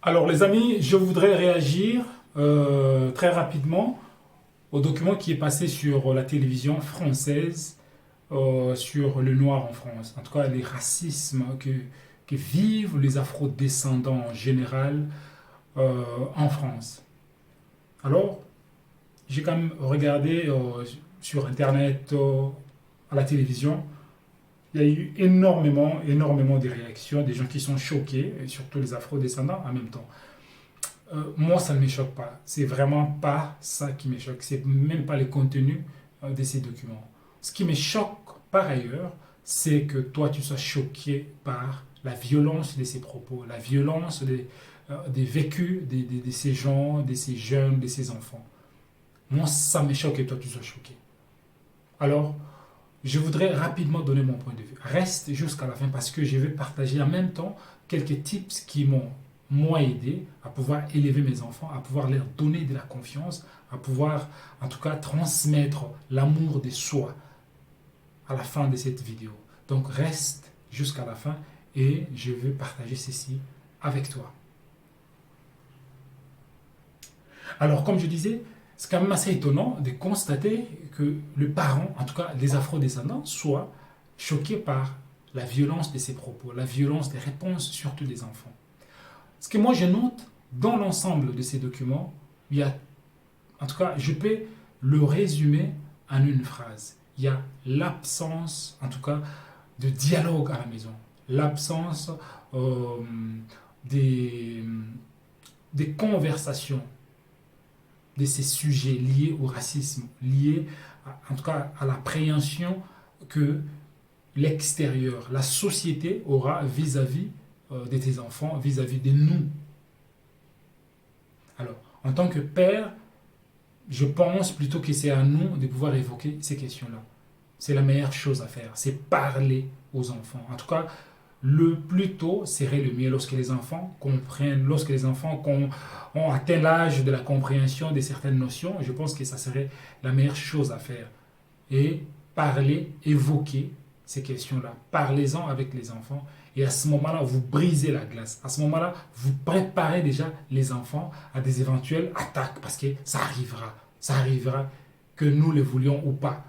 Alors les amis, je voudrais réagir très rapidement au document qui est passé sur la télévision française sur le noir en France. En tout cas, les racismes que vivent les afro-descendants en général en France. Alors, j'ai quand même regardé sur Internet, à la télévision, il y a eu énormément de réactions, des gens qui sont choqués, et surtout les afro-descendants en même temps. Moi, ça ne me choque pas. C'est vraiment pas ça qui me choque. C'est même pas le contenu de ces documents. Ce qui me choque par ailleurs, c'est que toi, tu sois choqué par la violence de ces propos, la violence des vécus de ces gens, de ces jeunes, de ces enfants. Moi, ça me choque que toi, tu sois choqué. Alors, je voudrais rapidement donner mon point de vue. Reste jusqu'à la fin parce que je vais partager en même temps quelques tips qui m'ont moi aidé à pouvoir élever mes enfants, à pouvoir leur donner de la confiance, à pouvoir en tout cas transmettre l'amour de soi à la fin de cette vidéo. Donc reste jusqu'à la fin et je vais partager ceci avec toi. Alors comme je disais, c'est quand même assez étonnant de constater que le parent, en tout cas les afro-descendants, soit choqué par la violence de ses propos, la violence des réponses, surtout des enfants. Ce que moi je note dans l'ensemble de ces documents, il y a, en tout cas, je peux le résumer en une phrase. Il y a l'absence, en tout cas, de dialogue à la maison, l'absence euh, des, des conversations de ces sujets liés au racisme, liés en tout cas à l'appréhension que l'extérieur, la société aura vis-à-vis de tes enfants, vis-à-vis de nous. Alors, en tant que père, je pense plutôt que c'est à nous de pouvoir évoquer ces questions-là. C'est la meilleure chose à faire, c'est parler aux enfants. En tout cas, le plus tôt serait le mieux lorsque les enfants comprennent, lorsque les enfants ont atteint l'âge de la compréhension de certaines notions. Je pense que ça serait la meilleure chose à faire. Et parler, évoquer ces questions-là. Parlez-en avec les enfants. Et à ce moment-là, vous brisez la glace. À ce moment-là, vous préparez déjà les enfants à des éventuelles attaques. Parce que ça arrivera. Ça arrivera que nous le voulions ou pas.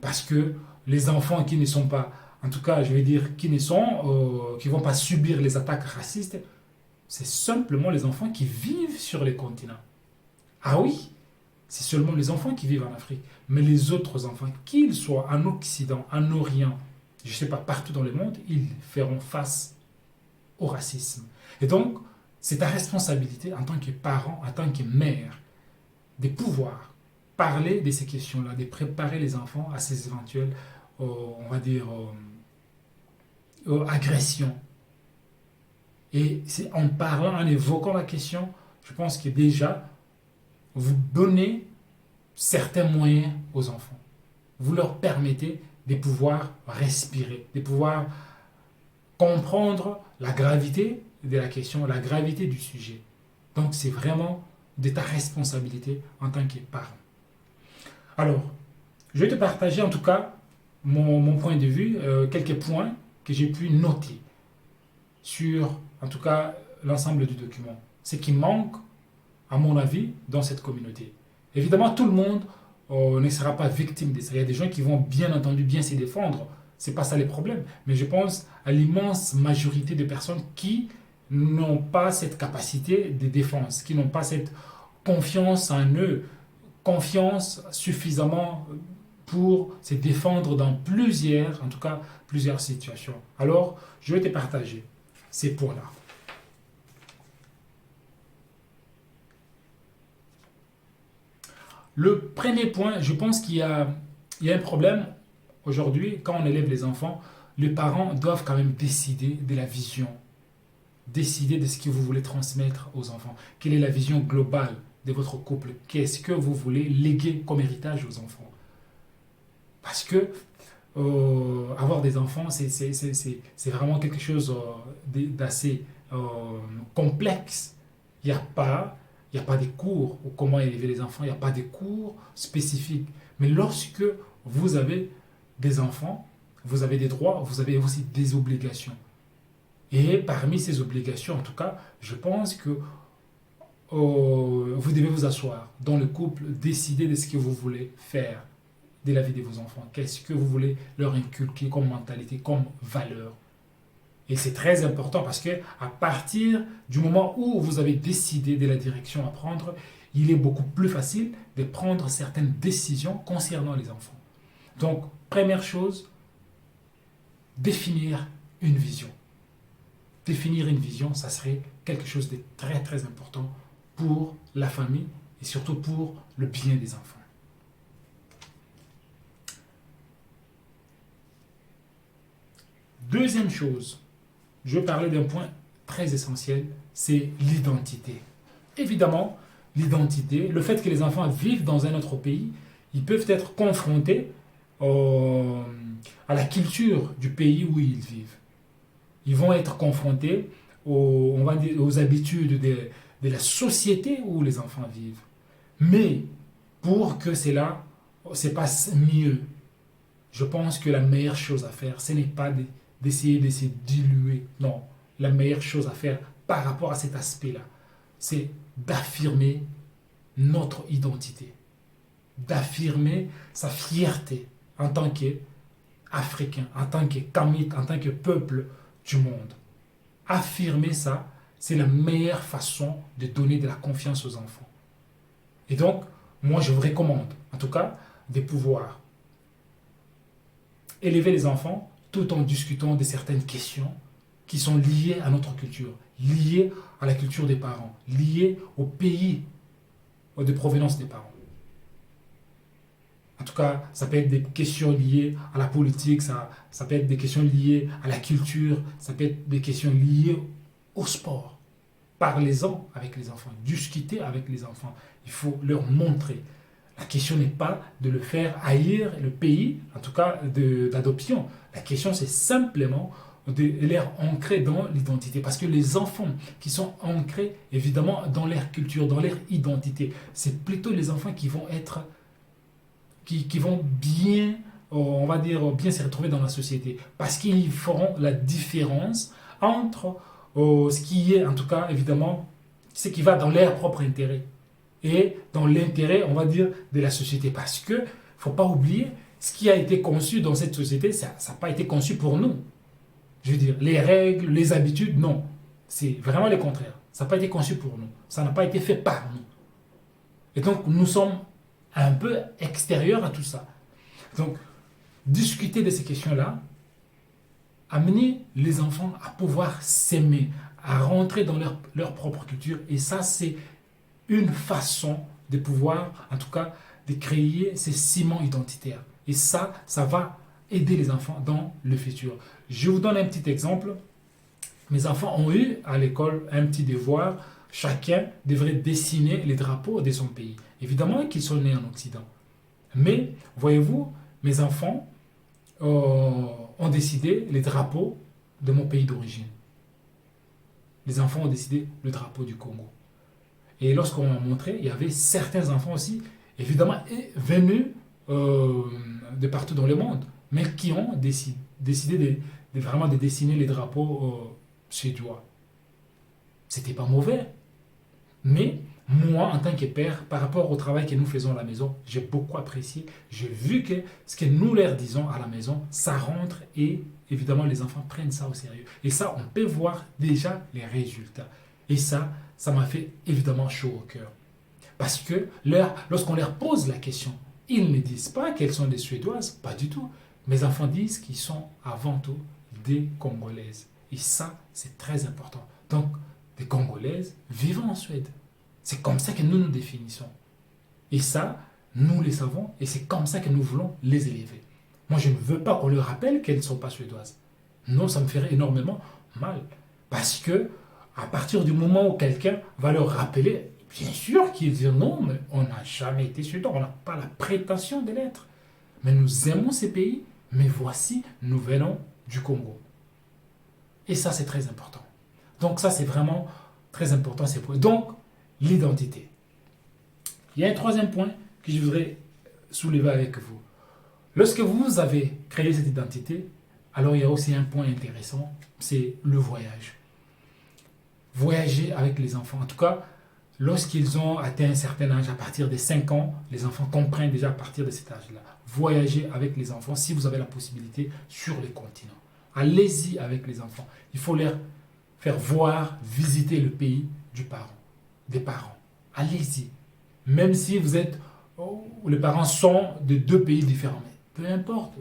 Parce que les enfants qui ne sont pas, en tout cas, je vais dire, qui vont pas subir les attaques racistes, c'est simplement les enfants qui vivent sur les continents. Ah oui, c'est seulement les enfants qui vivent en Afrique. Mais les autres enfants, qu'ils soient en Occident, en Orient, je ne sais pas, partout dans le monde, ils feront face au racisme. Et donc, c'est ta responsabilité en tant que parent, en tant que mère, de pouvoir parler de ces questions-là, de préparer les enfants à ces éventuelles, on va dire, agressions. Et c'est en parlant, en évoquant la question, je pense que déjà, vous donnez certains moyens aux enfants. Vous leur permettez de pouvoir respirer, de pouvoir comprendre la gravité de la question, la gravité du sujet. Donc c'est vraiment de ta responsabilité en tant que parent. Alors, je vais te partager en tout cas mon point de vue, quelques points que j'ai pu noter sur en tout cas l'ensemble du document. Ce qui manque, à mon avis, dans cette communauté. Évidemment, tout le monde ne sera pas victime de ça. Il y a des gens qui vont bien entendu bien se défendre. C'est pas ça les problèmes. Mais je pense à l'immense majorité de personnes qui n'ont pas cette capacité de défense, qui n'ont pas cette confiance en eux, confiance suffisamment pour se défendre dans plusieurs, en tout cas plusieurs situations. Alors, je vais te partager ces points-là. Le premier point, je pense il y a un problème aujourd'hui, quand on élève les enfants, les parents doivent quand même décider de la vision, décider de ce que vous voulez transmettre aux enfants. Quelle est la vision globale de votre couple? Qu'est-ce que vous voulez léguer comme héritage aux enfants? Parce que avoir des enfants, c'est vraiment quelque chose d'assez complexe. Il n'y a pas, il n'y a pas de cours ou comment élever les enfants, il n'y a pas de cours spécifiques. Mais lorsque vous avez des enfants, vous avez des droits, vous avez aussi des obligations. Et parmi ces obligations, en tout cas, je pense que vous devez vous asseoir dans le couple, décider de ce que vous voulez faire de la vie de vos enfants. Qu'est-ce que vous voulez leur inculquer comme mentalité, comme valeur. Et c'est très important parce que à partir du moment où vous avez décidé de la direction à prendre, il est beaucoup plus facile de prendre certaines décisions concernant les enfants. Donc, première chose, définir une vision. Définir une vision, ça serait quelque chose de très très important pour la famille et surtout pour le bien des enfants. Deuxième chose, je vais parler d'un point très essentiel, c'est l'identité. Évidemment, l'identité, le fait que les enfants vivent dans un autre pays, ils peuvent être confrontés à la culture du pays où ils vivent. Ils vont être confrontés on va dire, aux habitudes de la société où les enfants vivent. Mais pour que cela se passe mieux, je pense que la meilleure chose à faire, ce n'est pas d'essayer de se diluer. Non, la meilleure chose à faire par rapport à cet aspect-là, c'est d'affirmer notre identité, d'affirmer sa fierté en tant qu'Africain, en tant que Kamite, en tant que peuple du monde. Affirmer ça, c'est la meilleure façon de donner de la confiance aux enfants. Et donc, moi, je vous recommande, en tout cas, de pouvoir élever les enfants tout en discutant de certaines questions qui sont liées à notre culture, liées à la culture des parents, liées au pays de provenance des parents. En tout cas, ça peut être des questions liées à la politique, ça peut être des questions liées à la culture, ça peut être des questions liées au sport. Parlez-en avec les enfants, discutez avec les enfants. Il faut leur montrer. La question n'est pas de le faire haïr le pays, en tout cas d'adoption. La question, c'est simplement de les ancrer dans l'identité. Parce que les enfants qui sont ancrés, évidemment, dans leur culture, dans leur identité, c'est plutôt les enfants qui vont être, qui vont bien, on va dire, bien se retrouver dans la société. Parce qu'ils feront la différence entre ce qui est, en tout cas, évidemment, ce qui va dans leur propre intérêt et dans l'intérêt, on va dire, de la société. Parce que, il ne faut pas oublier, ce qui a été conçu dans cette société, ça n'a pas été conçu pour nous. Je veux dire, les règles, les habitudes, non. C'est vraiment le contraire. Ça n'a pas été conçu pour nous. Ça n'a pas été fait par nous. Et donc, nous sommes un peu extérieurs à tout ça. Donc, discuter de ces questions-là, amener les enfants à pouvoir s'aimer, à rentrer dans leur propre culture. Et ça, c'est une façon de pouvoir, en tout cas, de créer ces ciments identitaires. Et ça va aider les enfants dans le futur. Je vous donne un petit exemple. Mes enfants ont eu à l'école un petit devoir. Chacun devrait dessiner les drapeaux de son pays. Évidemment qu'ils sont nés en Occident. Mais, voyez-vous, mes enfants ont décidé les drapeaux de mon pays d'origine. Les enfants ont décidé le drapeau du Congo. Et lorsqu'on m'a montré, il y avait certains enfants aussi, évidemment, venus de partout dans le monde, mais qui ont décidé vraiment de dessiner les drapeaux suédois. C'était pas mauvais. Mais moi, en tant que père, par rapport au travail que nous faisons à la maison, j'ai beaucoup apprécié. J'ai vu que ce que nous leur disons à la maison, ça rentre et évidemment les enfants prennent ça au sérieux. Et ça, on peut voir déjà les résultats. Et ça m'a fait évidemment chaud au cœur. Parce que lorsqu'on leur pose la question, ils ne disent pas qu'elles sont des Suédoises, pas du tout. Mes enfants disent qu'ils sont avant tout des Congolaises. Et ça, c'est très important. Donc, des Congolaises vivant en Suède. C'est comme ça que nous nous définissons. Et ça, nous le savons et c'est comme ça que nous voulons les élever. Moi, je ne veux pas qu'on leur rappelle qu'elles ne sont pas suédoises. Non, ça me ferait énormément mal. Parce que, à partir du moment où quelqu'un va leur rappeler, bien sûr qu'ils disent non, mais on n'a jamais été suédois, on n'a pas la prétention de l'être. Mais nous aimons ces pays, mais voici, nous venons du Congo. Et ça, c'est très important. Donc ça, c'est vraiment très important. Donc, l'identité. Il y a un troisième point que je voudrais soulever avec vous. Lorsque vous avez créé cette identité, Alors il y a aussi un point intéressant, c'est le voyage. Voyager avec les enfants. En tout cas, lorsqu'ils ont atteint un certain âge, à partir des 5 ans, les enfants comprennent déjà à partir de cet âge-là. Voyager avec les enfants, si vous avez la possibilité, sur les continents. Allez-y avec les enfants. Il faut leur faire voir, visiter le pays des parents. Allez-y. Même si vous êtes, les parents sont de 2 pays différents. Mais peu importe,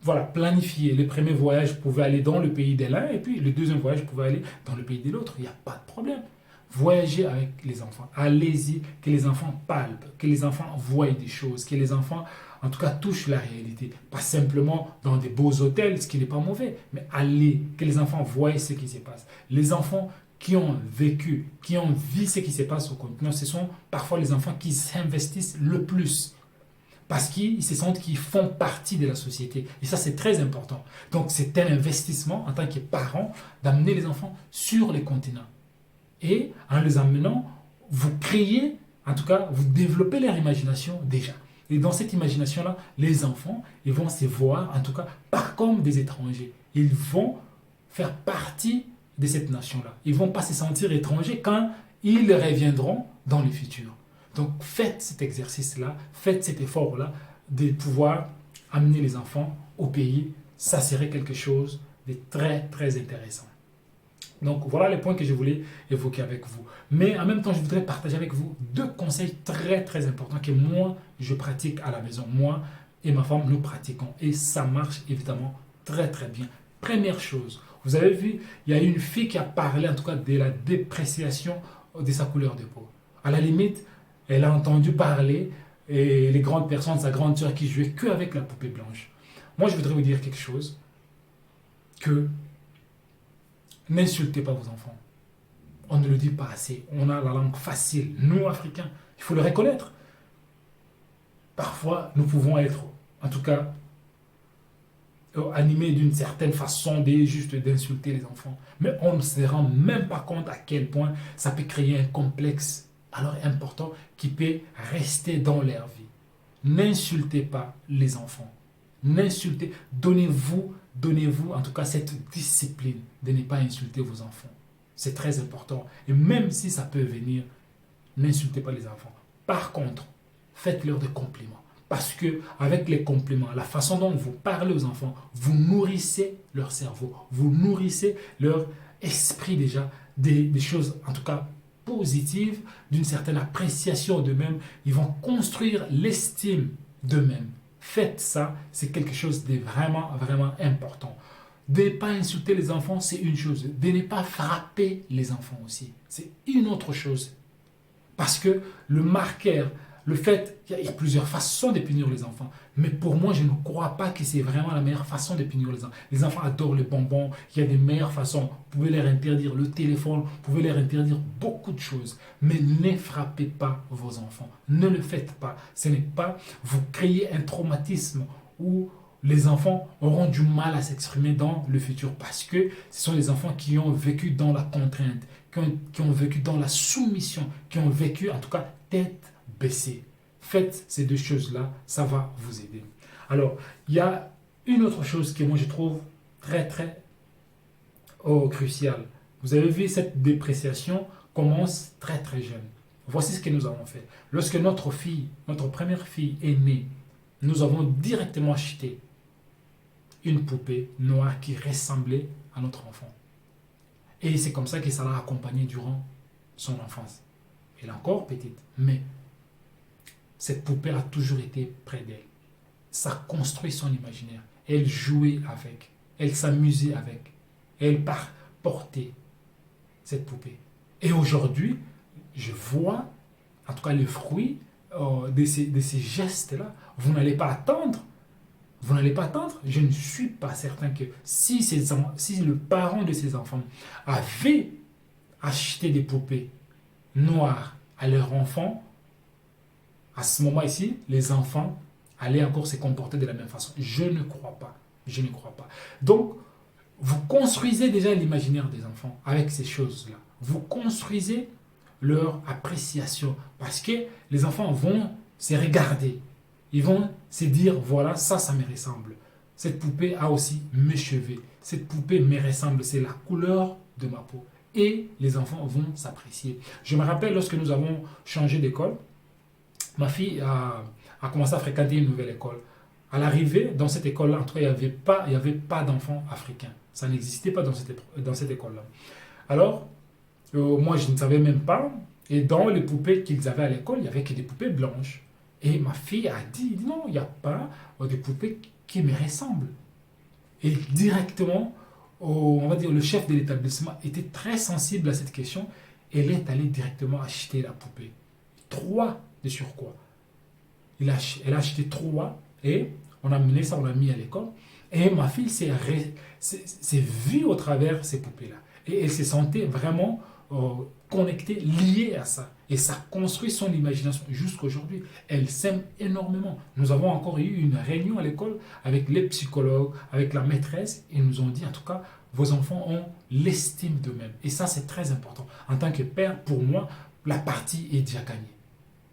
voilà, planifier. Le premier voyage, vous pouvez aller dans le pays de l'un, et puis le deuxième voyage, vous pouvez aller dans le pays de l'autre. Il n'y a pas de problème. Voyagez avec les enfants. Allez-y, que les enfants palpent, que les enfants voient des choses, que les enfants, en tout cas, touchent la réalité. Pas simplement dans des beaux hôtels, ce qui n'est pas mauvais, mais allez, que les enfants voient ce qui se passe. Les enfants qui ont vécu, qui ont vu ce qui se passe au continent, ce sont parfois les enfants qui s'investissent le plus. Parce qu'ils se sentent qu'ils font partie de la société. Et ça, c'est très important. Donc, c'est un investissement en tant que parent d'amener les enfants sur les continents. Et en les amenant, vous créez, en tout cas, vous développez leur imagination déjà. Et dans cette imagination-là, les enfants, ils vont se voir, en tout cas, pas comme des étrangers. Ils vont faire partie de cette nation-là. Ils ne vont pas se sentir étrangers quand ils reviendront dans le futur. Donc, faites cet exercice-là, faites cet effort-là de pouvoir amener les enfants au pays. Ça serait quelque chose de très, très intéressant. Donc, voilà les points que je voulais évoquer avec vous. Mais en même temps, je voudrais partager avec vous 2 conseils très, très importants que moi, je pratique à la maison. Moi et ma femme, nous pratiquons. Et ça marche évidemment très, très bien. Première chose, vous avez vu, il y a une fille qui a parlé en tout cas de la dépréciation de sa couleur de peau. À la limite, elle a entendu parler et les grandes personnes, sa grande sœur qui jouait que avec la poupée blanche. Moi, je voudrais vous dire quelque chose, que n'insultez pas vos enfants. On ne le dit pas assez. On a la langue facile. Nous, Africains, il faut le reconnaître. Parfois, nous pouvons être, en tout cas, animés d'une certaine façon juste d'insulter les enfants. Mais on ne se rend même pas compte à quel point ça peut créer un complexe alors important qui peut rester dans leur vie. N'insultez pas les enfants. Donnez-vous en tout cas cette discipline de ne pas insulter vos enfants. C'est très important. Et même si ça peut venir, n'insultez pas les enfants. Par contre, faites-leur des compliments. Parce que avec les compliments, la façon dont vous parlez aux enfants, vous nourrissez leur cerveau, vous nourrissez leur esprit déjà, des choses en tout cas positives, d'une certaine appréciation d'eux-mêmes. Ils vont construire l'estime d'eux-mêmes. Faites ça, c'est quelque chose de vraiment, vraiment important. De ne pas insulter les enfants, c'est une chose. De ne pas frapper les enfants aussi, c'est une autre chose. Parce que le marqueur, le fait, il y a plusieurs façons de punir les enfants. Mais pour moi, je ne crois pas que c'est vraiment la meilleure façon de punir les enfants. Les enfants adorent les bonbons. Il y a des meilleures façons. Vous pouvez leur interdire le téléphone. Vous pouvez leur interdire beaucoup de choses. Mais ne frappez pas vos enfants. Ne le faites pas. Ce n'est pas vous créez un traumatisme où les enfants auront du mal à s'exprimer dans le futur. Parce que ce sont les enfants qui ont vécu dans la contrainte, qui ont vécu dans la soumission, qui ont vécu en tout cas tête baissée. Faites ces 2 choses-là, ça va vous aider. Alors, il y a une autre chose que moi je trouve très très cruciale. Vous avez vu, cette dépréciation commence très très jeune. Voici ce que nous avons fait. Lorsque notre première fille est née, nous avons directement acheté une poupée noire qui ressemblait à notre enfant. Et c'est comme ça que ça l'a accompagnée durant son enfance. Elle est encore petite, mais cette poupée a toujours été près d'elle. Ça construit son imaginaire. Elle jouait avec, elle s'amusait avec, elle portait cette poupée. Et aujourd'hui, je vois, en tout cas le fruit de ces gestes-là. Vous n'allez pas attendre. Je ne suis pas certain que si le parent de ces enfants avait acheté des poupées noires à leur enfant, à ce moment ici, les enfants allaient encore se comporter de la même façon. Je ne crois pas. Donc, vous construisez déjà l'imaginaire des enfants avec ces choses-là. Vous construisez leur appréciation parce que les enfants vont se regarder. Ils vont se dire, voilà, ça me ressemble. Cette poupée a aussi mes cheveux. Cette poupée me ressemble. C'est la couleur de ma peau. Et les enfants vont s'apprécier. Je me rappelle lorsque nous avons changé d'école, ma fille a commencé à fréquenter une nouvelle école. À l'arrivée, dans cette école-là, en tout cas, il y avait pas d'enfants africains. Ça n'existait pas dans cette école-là. Alors, moi, je ne savais même pas. Et dans les poupées qu'ils avaient à l'école, il n'y avait que des poupées blanches. Et ma fille a dit, non, il n'y a pas de poupées qui me ressemblent. Et directement, on va dire, le chef de l'établissement était très sensible à cette question. Elle est allée directement acheter la poupée. 3 de surcroît. Elle a acheté 3 et on a mené ça, on l'a mis à l'école. Et ma fille s'est vue au travers ces poupées-là. Et elle se sentait vraiment connectée, liée à ça. Et ça construit son imagination jusqu'à aujourd'hui. Elle s'aime énormément. Nous avons encore eu une réunion à l'école avec les psychologues, avec la maîtresse. Et ils nous ont dit, en tout cas, vos enfants ont l'estime d'eux-mêmes. Et ça, c'est très important. En tant que père, pour moi, la partie est déjà gagnée.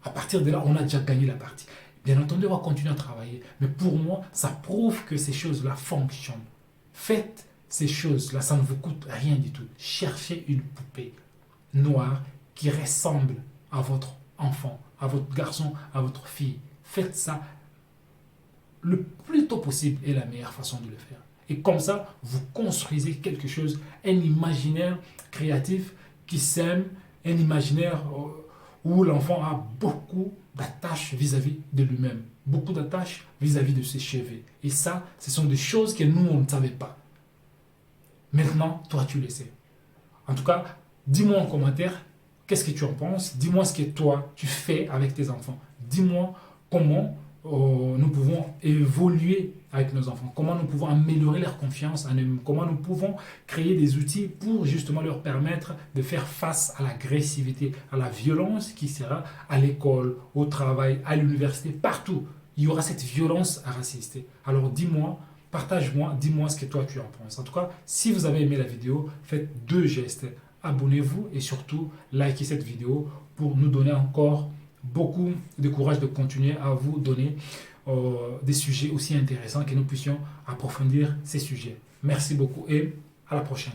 À partir de là, on a déjà gagné la partie. Bien entendu, on va continuer à travailler. Mais pour moi, ça prouve que ces choses-là fonctionnent. Faites ces choses-là, ça ne vous coûte rien du tout. Cherchez une poupée noire qui ressemble à votre enfant, à votre garçon, à votre fille. Faites ça le plus tôt possible est la meilleure façon de le faire. Et comme ça, vous construisez quelque chose, un imaginaire créatif qui sème, un imaginaire où l'enfant a beaucoup d'attaches vis-à-vis de lui-même, beaucoup d'attaches vis-à-vis de ses cheveux. Et ça, ce sont des choses que nous, on ne savait pas. Maintenant, toi, tu le sais. En tout cas, dis-moi en commentaire qu'est-ce que tu en penses. Dis-moi ce que toi, tu fais avec tes enfants. Dis-moi comment nous pouvons évoluer avec nos enfants, comment nous pouvons améliorer leur confiance en eux, comment nous pouvons créer des outils pour justement leur permettre de faire face à l'agressivité, à la violence qui sera à l'école, au travail, à l'université, partout. Il y aura cette violence raciste. Alors dis-moi, partage-moi, dis-moi ce que toi tu en penses. En tout cas, si vous avez aimé la vidéo, faites 2 gestes. Abonnez-vous et surtout, likez cette vidéo pour nous donner encore beaucoup de courage de continuer à vous donner des sujets aussi intéressants que nous puissions approfondir ces sujets. Merci beaucoup et à la prochaine.